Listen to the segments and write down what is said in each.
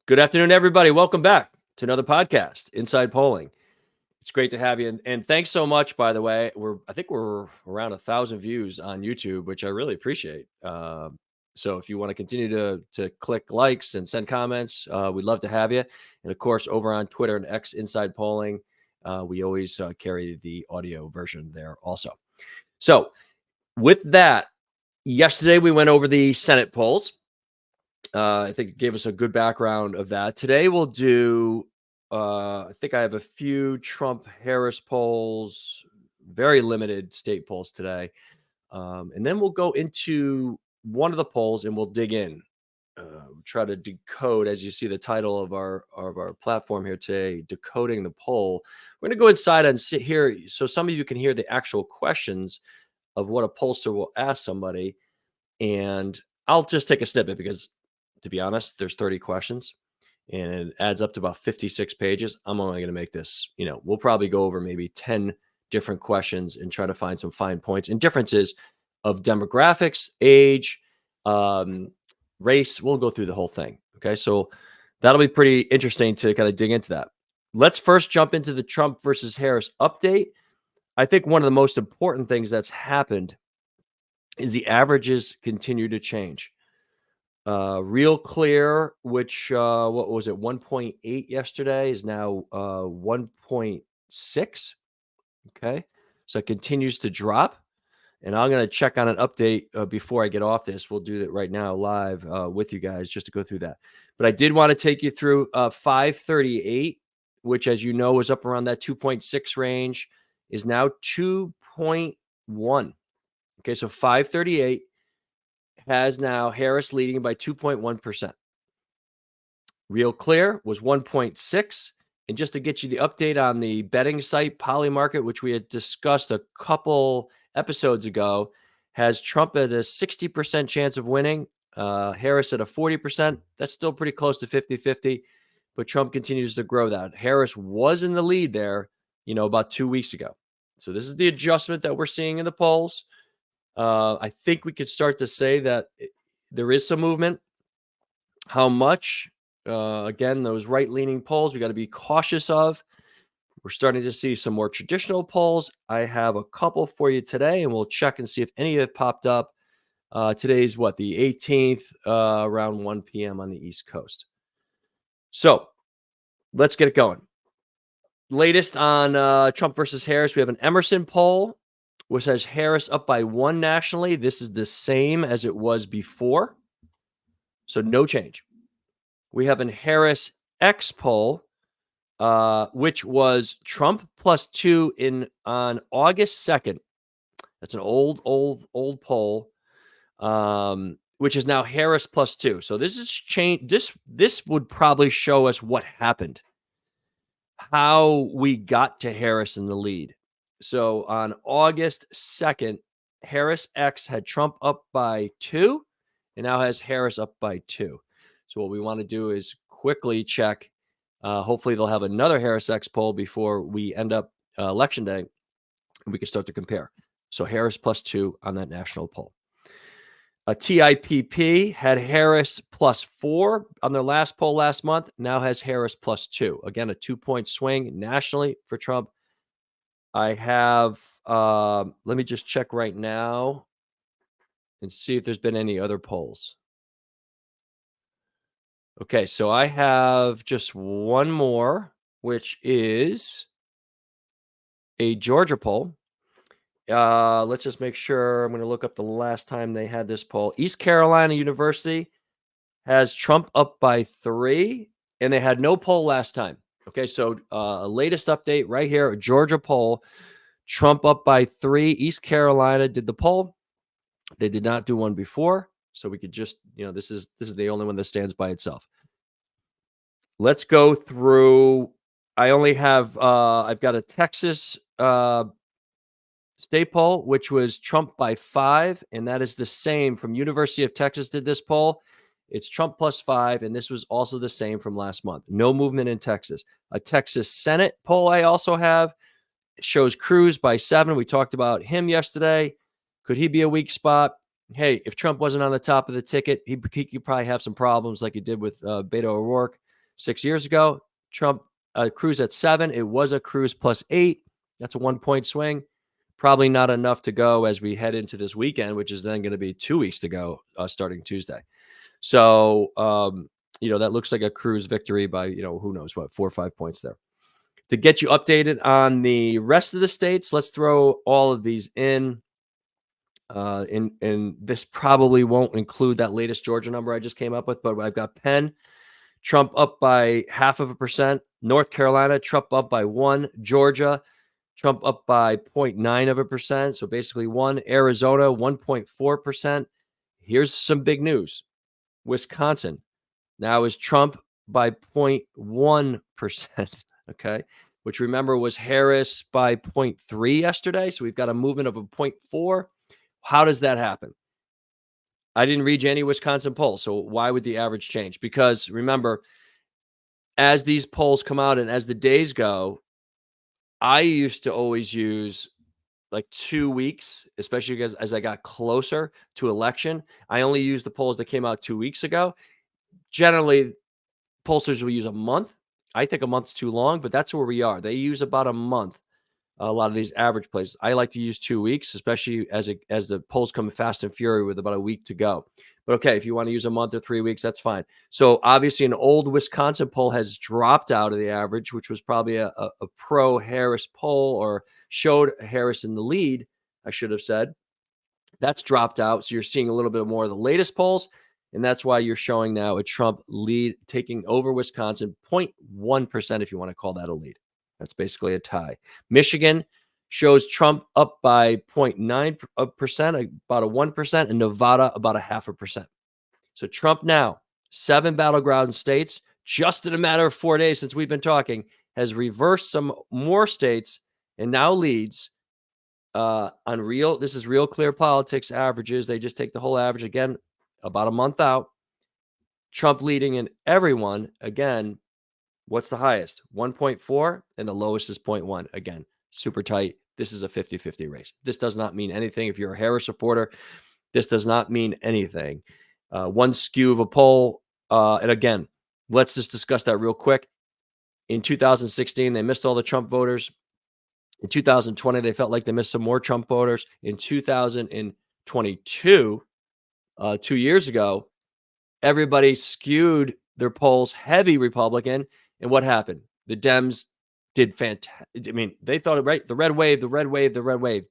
Good afternoon, everybody. Welcome back to another podcast, Inside Polling. It's great to have you, and thanks so much. By the way, I think we're around 1,000 views on YouTube, which I really appreciate. So if you want to continue to click likes and send comments, we'd love to have you. And of course, over on Twitter and X, Inside Polling, we always carry the audio version there also. So with that, yesterday we went over the Senate polls. I think it gave us a good background of that. Today we'll do, I think I have a few Trump Harris polls, very limited state polls today. And then we'll go into one of the polls and we'll dig in, try to decode, as you see the title of our platform here today, Decoding the Poll. We're going to go inside and sit here so some of you can hear the actual questions of what a pollster will ask somebody. And I'll just take a snippet because, to be honest, there's 30 questions and it adds up to about 56 pages. I'm only going to make this, we'll probably go over maybe 10 different questions and try to find some fine points and differences of demographics, age, race. We'll go through the whole thing. Okay. So that'll be pretty interesting to kind of dig into that. Let's first jump into the Trump versus Harris update. I think one of the most important things that's happened is the averages continue to change. Real Clear, which what was it, 1.8 yesterday, is now 1.6. Okay, so it continues to drop, and I'm going to check on an update before I get off this. We'll do that right now live with you guys just to go through that. But I did want to take you through 538, which, as you know, is up around that 2.6 range, is now 2.1. Okay, so 538 has now Harris leading by 2.1%. Real Clear was 1.6. And just to get you the update on the betting site, Polymarket, which we had discussed a couple episodes ago, has Trump at a 60% chance of winning, Harris at a 40%. That's still pretty close to 50-50, but Trump continues to grow that. Harris was in the lead there, about 2 weeks ago. So this is the adjustment that we're seeing in the polls. I think we could start to say that there is some movement. How much? Again, those right-leaning polls we got to be cautious of. We're starting to see some more traditional polls. I have a couple for you today, and we'll check and see if any have popped up. Today's the 18th, around 1 p.m. on the East Coast. So let's get it going. Latest on Trump versus Harris, we have an Emerson poll, which has Harris up by 1 nationally. This is the same as it was before. So no change. We have a Harris X poll, which was Trump +2 on August 2nd. That's an old poll, which is now Harris +2. So this is change. This would probably show us what happened, how we got to Harris in the lead. So on August 2nd, Harris X had Trump up by 2 and now has Harris up by 2. So what we want to do is quickly check. Hopefully they'll have another Harris X poll before we end up election day, and we can start to compare. So Harris +2 on that national poll. TIPP had Harris +4 on their last poll last month, now has Harris +2. Again, a 2-point swing nationally for Trump. I have, let me just check right now and see if there's been any other polls. Okay, so I have just one more, which is a Georgia poll. Let's just make sure. I'm going to look up the last time they had this poll. East Carolina University has Trump up by 3, and they had no poll last time. Okay, so a latest update right here, a Georgia poll. Trump up by 3. East Carolina did the poll. They did not do one before, so we could just, this is the only one that stands by itself. Let's go through. I only have, I've got a Texas state poll, which was Trump by 5, and that is the same from University of Texas did this poll. It's Trump +5, and this was also the same from last month. No movement in Texas. A Texas Senate poll I also have shows Cruz by 7. We talked about him yesterday. Could he be a weak spot? Hey, if Trump wasn't on the top of the ticket, he could probably have some problems like he did with Beto O'Rourke. 6 years ago, Trump Cruz at 7. It was a Cruz plus 8. That's a 1-point swing. Probably not enough to go as we head into this weekend, which is then going to be 2 weeks to go starting Tuesday. So, that looks like a Cruz victory by, who knows what, 4 or 5 points there. To get you updated on the rest of the states, let's throw all of these in. And this probably won't include that latest Georgia number I just came up with, but I've got Penn, Trump up by 0.5%. North Carolina, Trump up by 1. Georgia, Trump up by 0.9%. So basically 1. Arizona, 1.4%. Here's some big news. Wisconsin now is Trump by 0.1%. Okay. Which remember was Harris by 0.3 yesterday. So we've got a movement of a 0.4. How does that happen? I didn't read any Wisconsin polls. So why would the average change? Because remember, as these polls come out and as the days go, I used to always use like 2 weeks, especially because as I got closer to election, I only used the polls that came out 2 weeks ago. Generally, pollsters will use a month. I think a month's too long, but that's where we are. They use about a month. A lot of these average places. I like to use 2 weeks, especially as the polls come fast and fury with about a week to go. But okay, if you want to use a month or 3 weeks, that's fine. So obviously, an old Wisconsin poll has dropped out of the average, which was probably a pro Harris poll or showed Harris in the lead. I should have said that's dropped out. So you're seeing a little bit more of the latest polls. And that's why you're showing now a Trump lead taking over Wisconsin, 0.1%, if you want to call that a lead. That's basically a tie. Michigan shows Trump up by 0.9%, about a 1%, and Nevada about a 0.5%. So Trump now, 7 battleground states, just in a matter of 4 days since we've been talking, has reversed some more states and now leads on real. This is Real Clear Politics averages. They just take the whole average again, about a month out. Trump leading in everyone again. What's the highest? 1.4, and the lowest is 0.1. Again, super tight. This is a 50-50 race. This does not mean anything. If you're a Harris supporter, this does not mean anything. One skew of a poll. And again, let's just discuss that real quick. In 2016, they missed all the Trump voters. In 2020, they felt like they missed some more Trump voters. In 2022, 2 years ago, everybody skewed their polls heavy Republican. And what happened? The Dems did fantastic. I mean, they thought, right? The red wave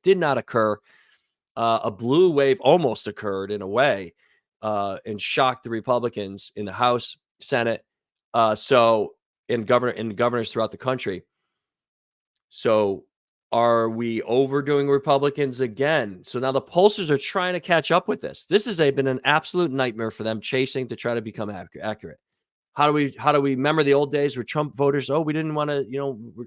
did not occur. A blue wave almost occurred in a way and shocked the Republicans in the House, Senate, and governors throughout the country. So are we overdoing Republicans again? So now the pollsters are trying to catch up with this. This has been an absolute nightmare for them, chasing to try to become accurate. How do we remember the old days where Trump voters? Oh, we didn't want to,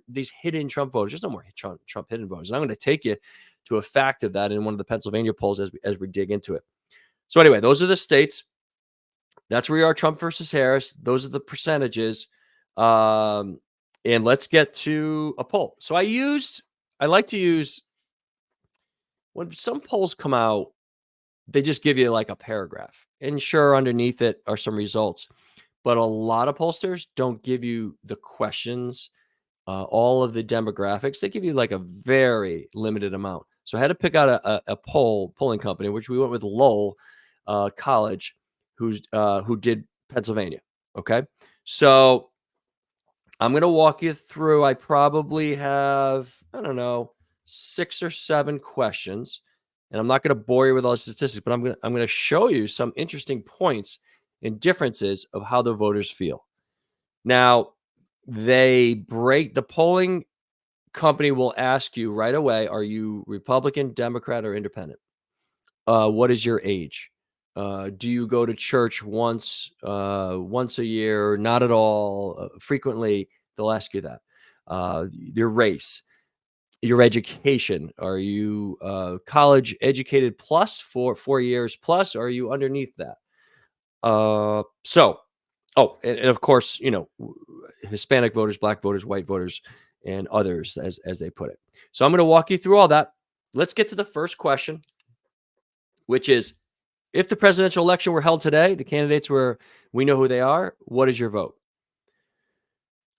these hidden Trump voters. There's no more Trump hidden voters. And I'm going to take you to a fact of that in one of the Pennsylvania polls as we dig into it. So anyway, those are the states. That's where we are, Trump versus Harris. Those are the percentages. And let's get to a poll. So I like to use, when some polls come out, they just give you like a paragraph. And sure, underneath it are some results. But a lot of pollsters don't give you the questions, all of the demographics. They give you like a very limited amount. So I had to pick out a polling company, which we went with Lowell College, who did Pennsylvania. Okay. So I'm going to walk you through. I probably have, 6 or 7 questions, and I'm not going to bore you with all the statistics, but I'm going to show you some interesting points and differences of how the voters feel. Now, the polling company will ask you right away, are you Republican, Democrat, or Independent? What is your age? Do you go to church once a year? Not at all. Frequently, they'll ask you that. Your race, your education. Are you college educated plus 4 years plus? Or are you underneath that? And of course, Hispanic voters, Black voters, white voters, and others, as they put it. So I'm going to walk you through all that. Let's get to the first question, which is, if the presidential election were held today, the candidates we know who they are, what is your vote?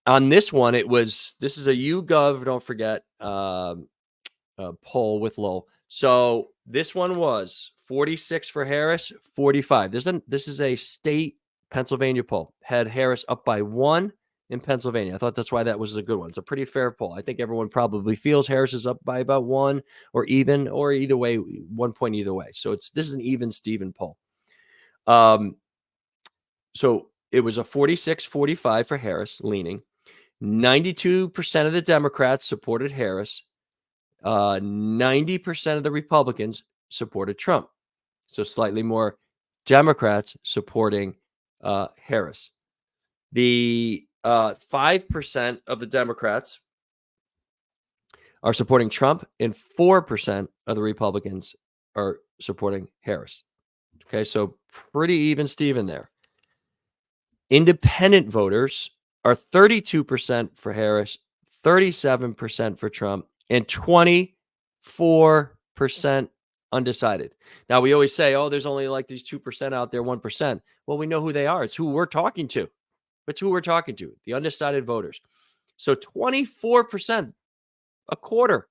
On this one, this is a YouGov, don't forget, poll with Lowell. So this one was 46 for Harris, 45. This is a state Pennsylvania poll. Had Harris up by 1 in Pennsylvania. I thought that's why that was a good one. It's a pretty fair poll. I think everyone probably feels Harris is up by about 1 or even, or either way, 1 point either way. So this is an even Steven poll. So it was a 46-45 for Harris, leaning. 92% of the Democrats supported Harris. 90% of the Republicans supported Trump. So slightly more Democrats supporting Harris. The 5% of the Democrats are supporting Trump, and 4% of the Republicans are supporting Harris. Okay, so pretty even Steven there. Independent voters are 32% for Harris, 37% for Trump, and 24% undecided. Now, we always say, oh, there's only like these 2% out there, 1%. Well, we know who they are. It's who we're talking to. It's who we're talking to, the undecided voters. So 24%, a quarter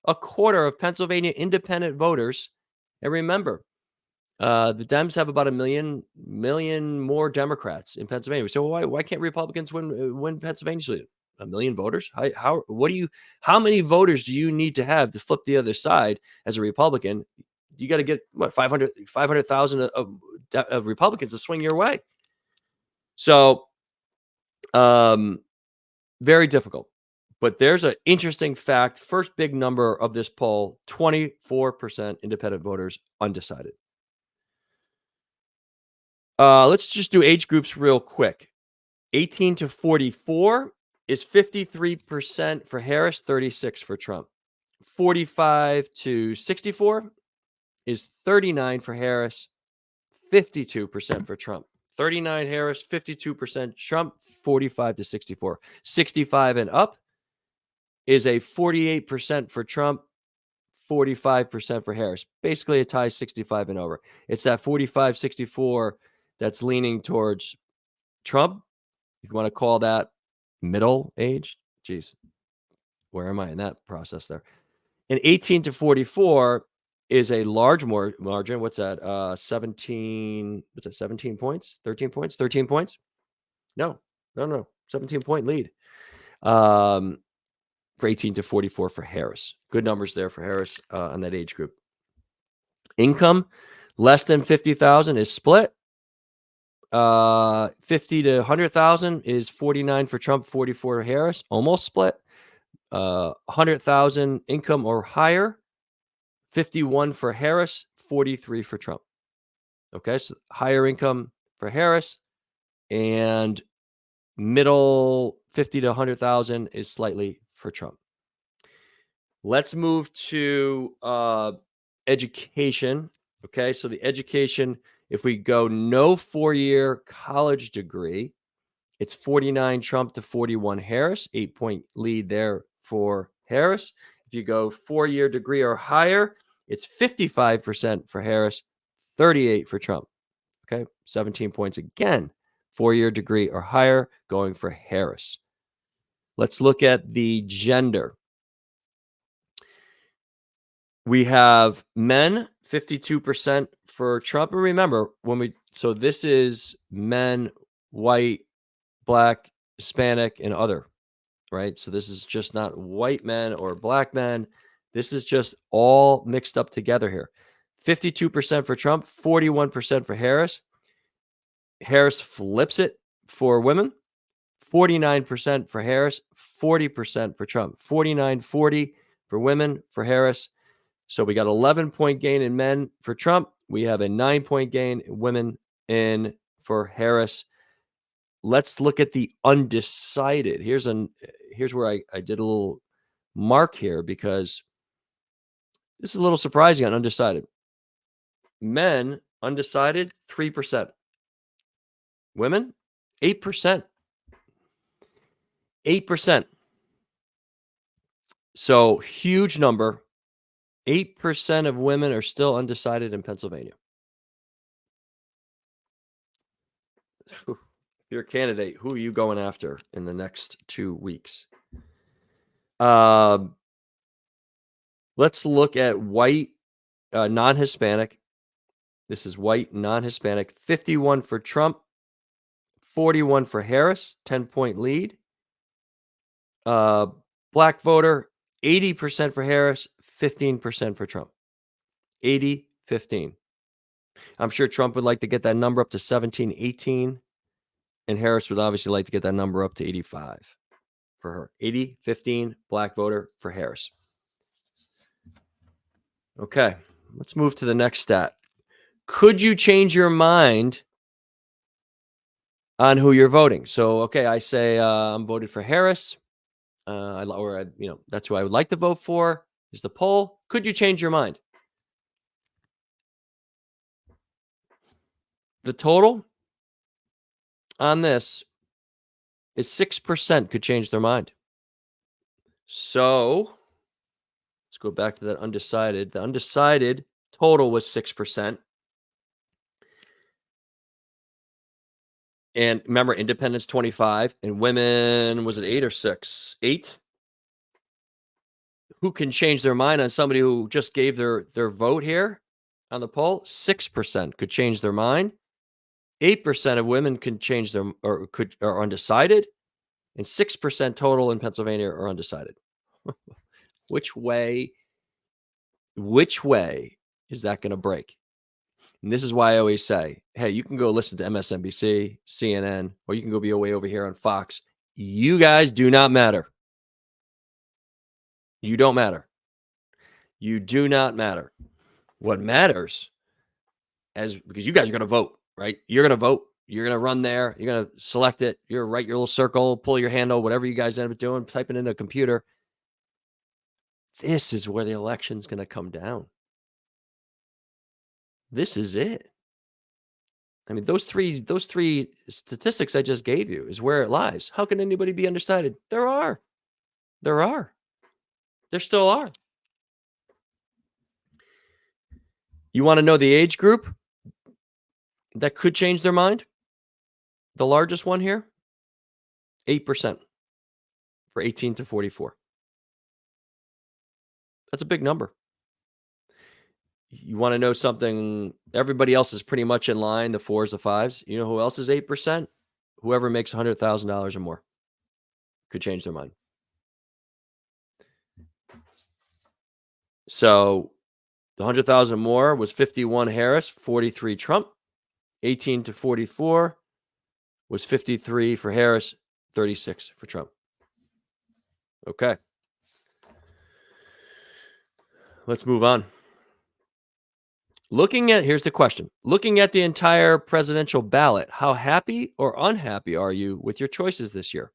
of Pennsylvania independent voters. And remember, the Dems have about a million more Democrats in Pennsylvania. So why can't Republicans win Pennsylvania? A million voters? How many voters do you need to have to flip the other side as a Republican? You got to get 500,000 of Republicans to swing your way. So, very difficult. But there's an interesting fact. First big number of this poll: 24% independent voters, undecided. Let's just do age groups real quick. 18 to 44 is 53% for Harris, 36 for Trump. 45 to 64 is 39 for Harris, 52% for Trump. 39 Harris, 52% Trump, 45 to 64. 65 and up is a 48% for Trump, 45% for Harris. Basically a tie, 65 and over. It's that 45-64 that's leaning towards Trump. If you want to call that middle age, geez, where am I in that process there? And 18 to 44 is a large margin. What's that? 17. What's that? 17 points? 13 points? 13 points? No. 17-point lead. For 18 to 44 for Harris. Good numbers there for Harris on that age group. Income less than 50,000 is split. 50 to 100,000 is 49 for Trump, 44 for Harris, almost split. 100,000 income or higher, 51 for Harris, 43 for Trump. Okay, so higher income for Harris, and middle 50 to 100,000 is slightly for Trump. Let's move to education. Okay, so the education, if we go no 4-year college degree, it's 49 Trump to 41 Harris, 8-point lead there for Harris. If you go 4-year degree or higher, it's 55% for Harris, 38 for Trump. Okay, 17 points again. 4-year degree or higher going for Harris. Let's look at the gender. We have men, 52% for Trump. And remember, so this is men, white, Black, Hispanic, and other, right? So this is just not white men or black men. This is just all mixed up together here. 52% for Trump, 41% for Harris. Harris flips it for women. 49% for Harris, 40% for Trump. 49-40 for women for Harris. So we got 11-point gain in men for Trump. We have a 9-point gain in women in for Harris. Let's look at the undecided. Here's where I did a little mark here because this is a little surprising on undecided. Men, undecided, 3%. Women, 8%. 8%. So huge number. 8% of women are still undecided in Pennsylvania. your candidate, who are you going after in the next 2 weeks? Um, let's look at white, non-Hispanic. This is white, non-Hispanic. 51 for Trump, 41 for Harris, 10-point lead. Black voter, 80% for Harris, 15% for Trump. 80, 15. I'm sure Trump would like to get that number up to 17, 18. And Harris would obviously like to get that number up to 85 for her. 80, 15, black voter for Harris. Okay, let's move to the next stat. Could you change your mind on who you're voting? So, okay, I say I'm voted for Harris. That's who I would like to vote for. Is the poll. Could you change your mind? The total on this is 6% could change their mind. So let's go back to that undecided. The undecided total was 6%. And remember, independents 25 and women, was it 8 or 6? 8. Who can change their mind on somebody who just gave their vote here on the poll? 6% could change their mind. 8% of women can change their are undecided, and 6% total in Pennsylvania are undecided. Which way is that going to break? And this is why I always say, hey, you can go listen to MSNBC, CNN, or you can go be away over here on Fox. You guys do not matter. You don't matter. You do not matter. What matters because you guys are going to vote, right? You're going to vote. You're going to run there. You're going to select it. You're write your little circle, pull your handle, whatever you guys end up doing, type it into a computer. This is where the election's going to come down. This is it. I mean, those three statistics I just gave you is where it lies. How can anybody be undecided? There are. There still are. You want to know the age group that could change their mind? The largest one here, 8% for 18 to 44. That's a big number. You want to know something? Everybody else is pretty much in line, the 4s, the 5s. You know who else is 8%? Whoever makes $100,000 or more could change their mind. So the 100,000 more was 51 Harris, 43 Trump. 18 to 44 was 53 for Harris, 36 for Trump. Okay. Let's move on. Here's the question. Looking at the entire presidential ballot, how happy or unhappy are you with your choices this year?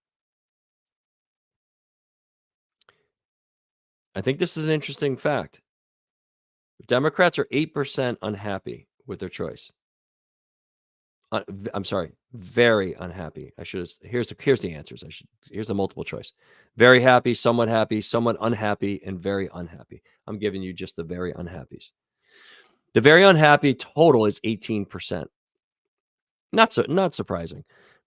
I think this is an interesting fact. Democrats are 8% unhappy with their choice. I'm sorry, very unhappy. Here's the answers. Here's the multiple choice. Very happy, somewhat unhappy, and very unhappy. I'm giving you just the very unhappies. The very unhappy total is 18%. Not surprising.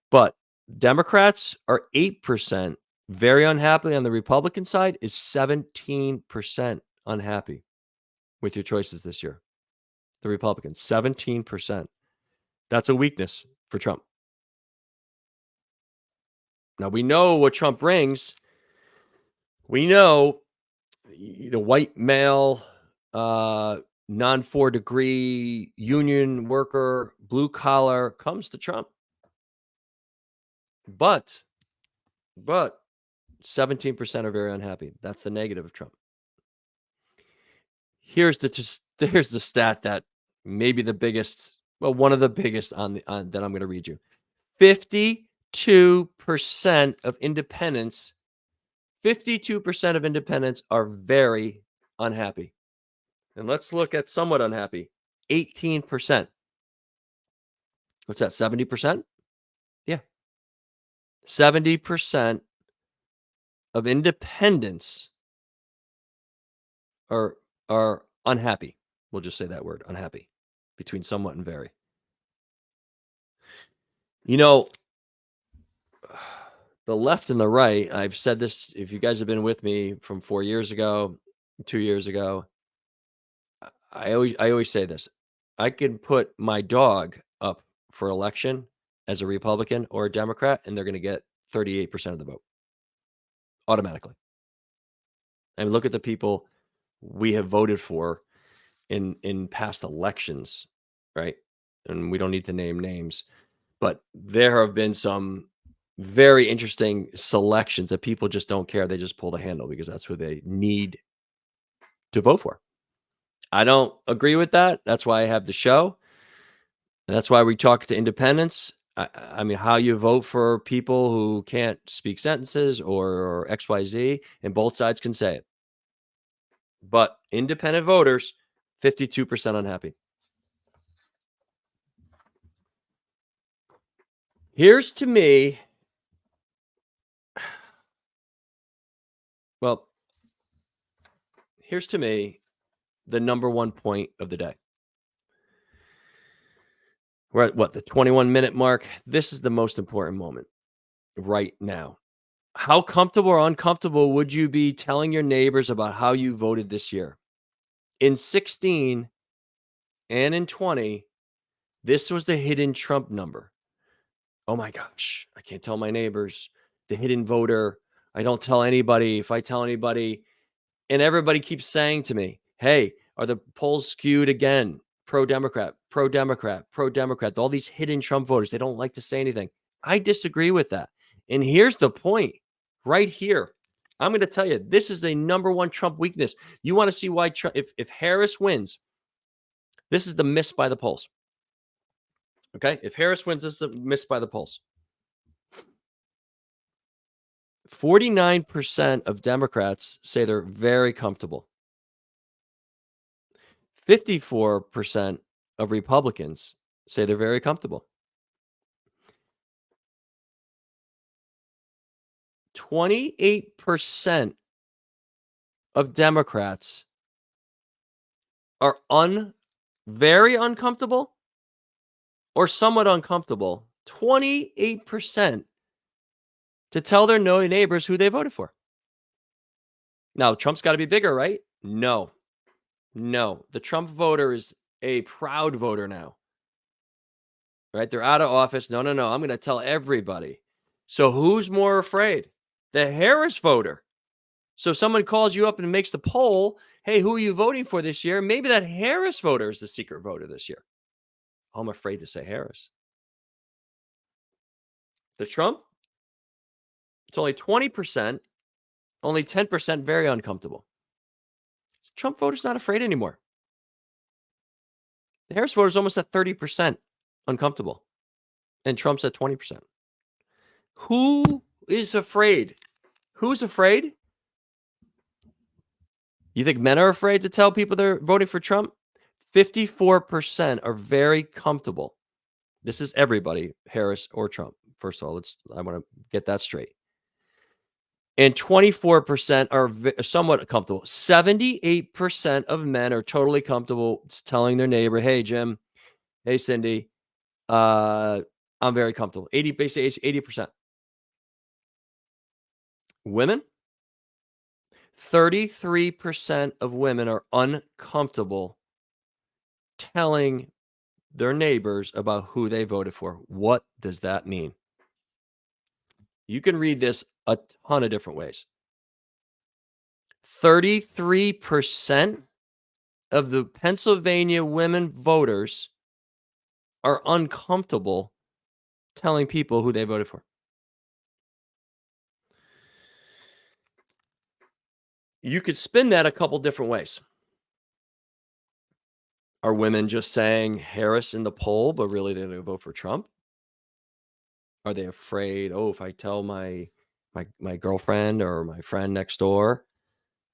But Democrats are 8%. Very unhappy. On the Republican side is 17% unhappy with your choices this year. The Republicans, 17%. That's a weakness for Trump. Now, we know what Trump brings. We know the white male, non-4 degree union worker, blue collar comes to Trump. But 17% are very unhappy. That's the negative of Trump. Here's the stat that may be the biggest, well, one of the biggest on that I'm going to read you. 52% of independents, 52% of independents are very unhappy. And let's look at somewhat unhappy. 18%. What's that? 70%? Yeah. 70% of independents are unhappy. We'll just say that word, unhappy, between somewhat and very. You know, The left and the right, I've said this, if you guys have been with me from 4 years ago, 2 years ago, I always say this. I can put my dog up for election as a Republican or a Democrat, and they're gonna get 38% of the vote automatically. I mean, look at the people we have voted for in past elections, right? And we don't need to name names, but there have been some very interesting selections that people just don't care. They just pull the handle because that's who they need to vote for. I don't agree with that. That's why I have the show. And that's why we talk to independents. I mean, how you vote for people who can't speak sentences or XYZ, and both sides can say it. But independent voters, 52% unhappy. Here's to me, well, here's to me the number one point of the day. We're at what, the 21-minute mark? This is the most important moment right now. How comfortable or uncomfortable would you be telling your neighbors about how you voted this year? In 16 and in 20, this was the hidden Trump number. Oh my gosh, I can't tell my neighbors. The hidden voter. I don't tell anybody. If I tell anybody, and everybody keeps saying to me, hey, are the polls skewed again? Pro Democrat, pro Democrat, pro Democrat. All these hidden Trump voters, they don't like to say anything. I disagree with that. And here's the point right here. I'm going to tell you, this is the number one Trump weakness. You want to see why Trump, if Harris wins, this is the miss by the polls. Okay. If Harris wins, this is the miss by the polls. 49% of Democrats say they're very comfortable. 54% of Republicans say they're very comfortable. 28% of Democrats are very uncomfortable or somewhat uncomfortable. 28% to tell their neighbors who they voted for. Now, Trump's got to be bigger, right? No. The Trump voter is a proud voter now. Right? They're out of office. No. I'm going to tell everybody. So who's more afraid? The Harris voter. So someone calls you up and makes the poll. Hey, who are you voting for this year? Maybe that Harris voter is the secret voter this year. I'm afraid to say Harris. The Trump, it's only 20%, only 10% very uncomfortable. Trump voter's not afraid anymore. The Harris voter is almost at 30% uncomfortable, and Trump's at 20%. Who is afraid? Who's afraid? You think men are afraid to tell people they're voting for Trump? 54% are very comfortable. This is everybody, Harris or Trump. First of all, I want to get that straight. And 24% are somewhat comfortable. 78% of men are totally comfortable telling their neighbor, hey, Jim, hey, Cindy, I'm very comfortable. Basically 80%. Women, 33% of women are uncomfortable telling their neighbors about who they voted for. What does that mean? You can read this a ton of different ways. 33% of the Pennsylvania women voters are uncomfortable telling people who they voted for. You could spin that a couple different ways. Are women just saying Harris in the poll, but really they're going to vote for Trump? Are they afraid, oh, if I tell my girlfriend or my friend next door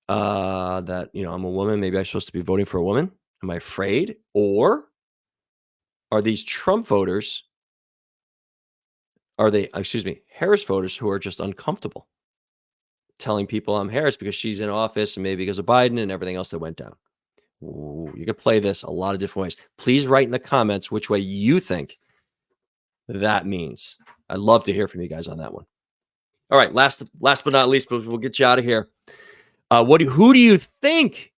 that, I'm a woman, maybe I'm supposed to be voting for a woman? Am I afraid? Or are these Trump voters, Harris voters who are just uncomfortable telling people I'm Harris because she's in office and maybe because of Biden and everything else that went down? Ooh, you could play this a lot of different ways. Please write in the comments which way you think that means. I'd love to hear from you guys on that one. All right, last but not least, but we'll get you out of here. Who do you think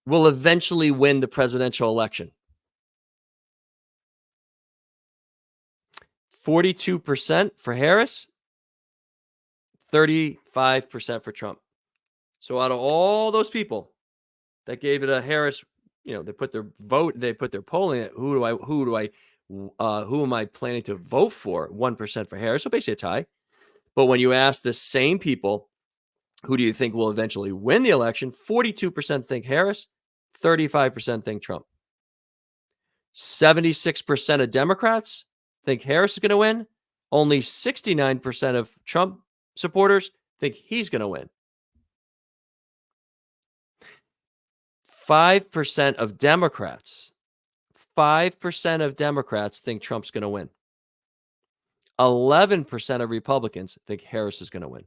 will eventually win the presidential election? 42% for Harris, 35% for Trump. So out of all those people that gave it a Harris, they put their vote, they put their polling at who am I planning to vote for? 1% for Harris, so basically a tie. But when you ask the same people, who do you think will eventually win the election? 42% think Harris, 35% think Trump. 76% of Democrats think Harris is going to win. Only 69% of Trump supporters think he's going to win. 5% of Democrats, 5% of Democrats think Trump's going to win. 11% of Republicans think Harris is going to win.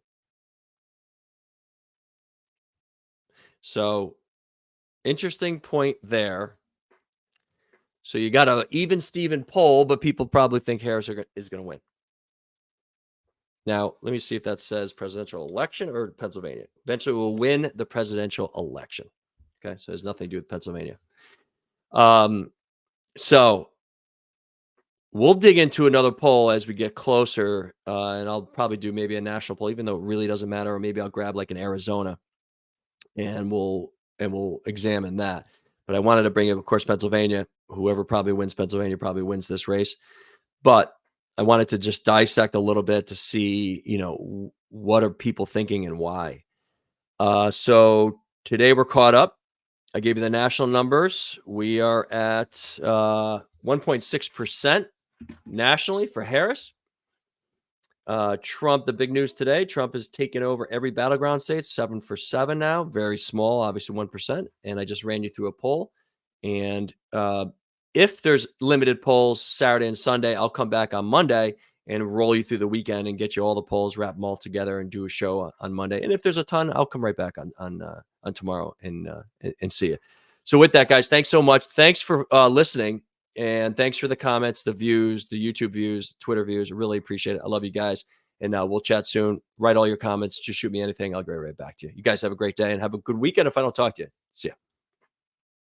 So, interesting point there. So you got an even Steven poll, but people probably think Harris is going to win. Now, let me see if that says presidential election or Pennsylvania. Eventually, we'll win the presidential election. Okay, so it has nothing to do with Pennsylvania. So we'll dig into another poll as we get closer, and I'll probably do maybe a national poll, even though it really doesn't matter. Or maybe I'll grab like an Arizona, and we'll examine that. But I wanted to bring up, of course, Pennsylvania. Whoever probably wins Pennsylvania probably wins this race. But I wanted to just dissect a little bit to see, what are people thinking and why. So today we're caught up. I gave you the national numbers. We are at 1.6% nationally for Harris. Trump, the big news today, Trump has taken over every battleground state, 7 for 7 now. Very small, obviously 1%. And I just ran you through a poll. And if there's limited polls Saturday and Sunday, I'll come back on Monday and roll you through the weekend and get you all the polls, wrap them all together, and do a show on Monday. And if there's a ton, I'll come right back on tomorrow and see you. So with that, guys, thanks so much. Thanks for listening, and thanks for the comments, the views, the YouTube views, Twitter views. I really appreciate it. I love you guys, and we'll chat soon. Write all your comments. Just shoot me anything. I'll go right back to you. You guys have a great day and have a good weekend if I don't talk to you. See ya.